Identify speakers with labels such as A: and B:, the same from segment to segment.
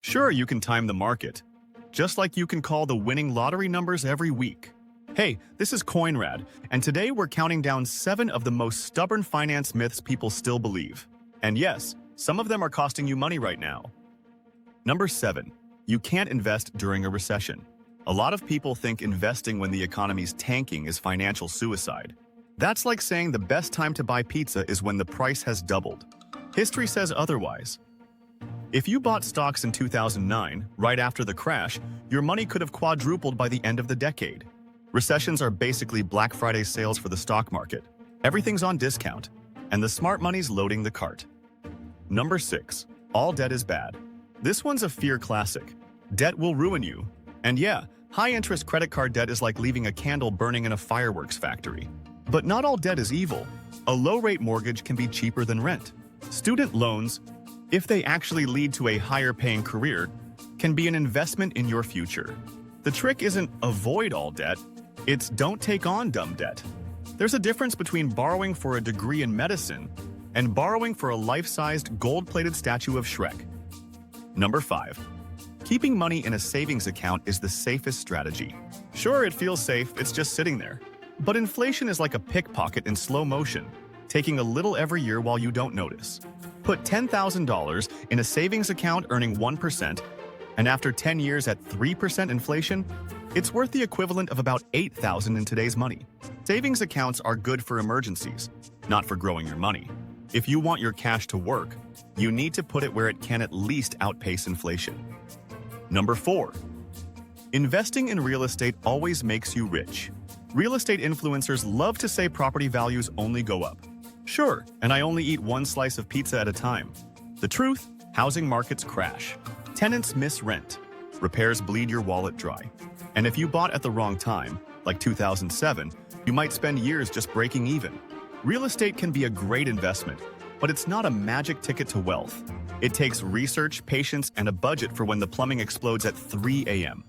A: Sure, you can time the market, just like you can call the winning lottery numbers every week. Hey, this is CoinRad, and today we're counting down 7 of the most stubborn finance myths people still believe. And yes, some of them are costing you money right now. Number 7. You can't invest during a recession. A lot of people think investing when the economy's tanking is financial suicide. That's like saying the best time to buy pizza is when the price has doubled. History says otherwise. If you bought stocks in 2009, right after the crash, your money could have quadrupled by the end of the decade. Recessions are basically Black Friday sales for the stock market. Everything's on discount, and the smart money's loading the cart. Number 6. All debt is bad. This one's a fear classic. Debt will ruin you. And yeah, high-interest credit card debt is like leaving a candle burning in a fireworks factory. But not all debt is evil. A low-rate mortgage can be cheaper than rent. Student loans, if they actually lead to a higher-paying career, can be an investment in your future. The trick isn't avoid all debt, it's don't take on dumb debt. There's a difference between borrowing for a degree in medicine and borrowing for a life-sized gold-plated statue of Shrek. Number 5. Keeping money in a savings account is the safest strategy. Sure, it feels safe, it's just sitting there. But inflation is like a pickpocket in slow motion, taking a little every year while you don't notice. Put $10,000 in a savings account earning 1%, and after 10 years at 3% inflation, it's worth the equivalent of about $8,000 in today's money. Savings accounts are good for emergencies, not for growing your money. If you want your cash to work, you need to put it where it can at least outpace inflation. Number 4. Investing in real estate always makes you rich. Real estate influencers love to say property values only go up. Sure, and I only eat one slice of pizza at a time. The truth, housing markets crash. Tenants miss rent. Repairs bleed your wallet dry. And if you bought at the wrong time, like 2007, you might spend years just breaking even. Real estate can be a great investment, but it's not a magic ticket to wealth. It takes research, patience, and a budget for when the plumbing explodes at 3 a.m.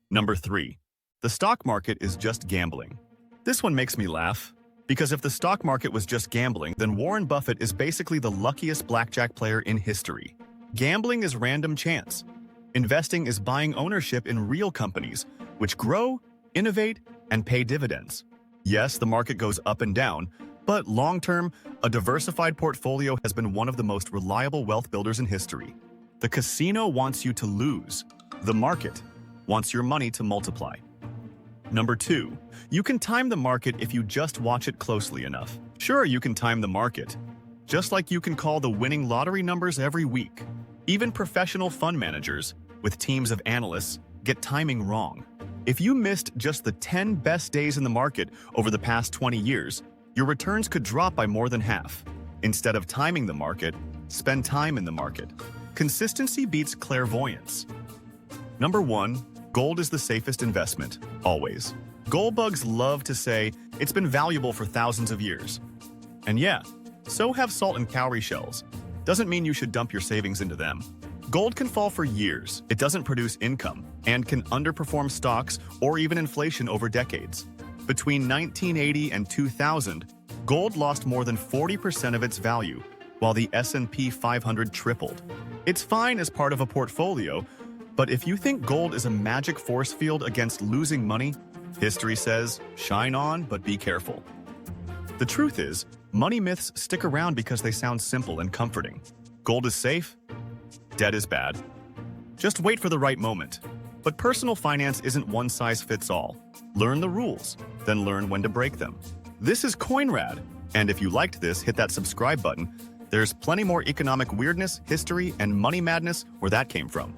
A: Number 3. The stock market is just gambling. This one makes me laugh, because if the stock market was just gambling, then Warren Buffett is basically the luckiest blackjack player in history. Gambling is random chance. Investing is buying ownership in real companies, which grow, innovate, and pay dividends. Yes, the market goes up and down, but long-term, a diversified portfolio has been one of the most reliable wealth builders in history. The casino wants you to lose. The market wants your money to multiply. Number 2. You can time the market if you just watch it closely enough. Sure, you can time the market, just like you can call the winning lottery numbers every week. Even professional fund managers, with teams of analysts, get timing wrong. If you missed just the 10 best days in the market over the past 20 years, your returns could drop by more than half. Instead of timing the market, spend time in the market. Consistency beats clairvoyance. Number 1. Gold is the safest investment, always. Gold bugs love to say it's been valuable for thousands of years. And yeah, so have salt and cowrie shells. Doesn't mean you should dump your savings into them. Gold can fall for years, it doesn't produce income, and can underperform stocks or even inflation over decades. Between 1980 and 2000, gold lost more than 40% of its value, while the S&P 500 tripled. It's fine as part of a portfolio, but if you think gold is a magic force field against losing money, history says, shine on, but be careful. The truth is, money myths stick around because they sound simple and comforting. Gold is safe, debt is bad. Just wait for the right moment. But personal finance isn't one size fits all. Learn the rules, then learn when to break them. This is CoinRad, and if you liked this, hit that subscribe button. There's plenty more economic weirdness, history, and money madness where that came from.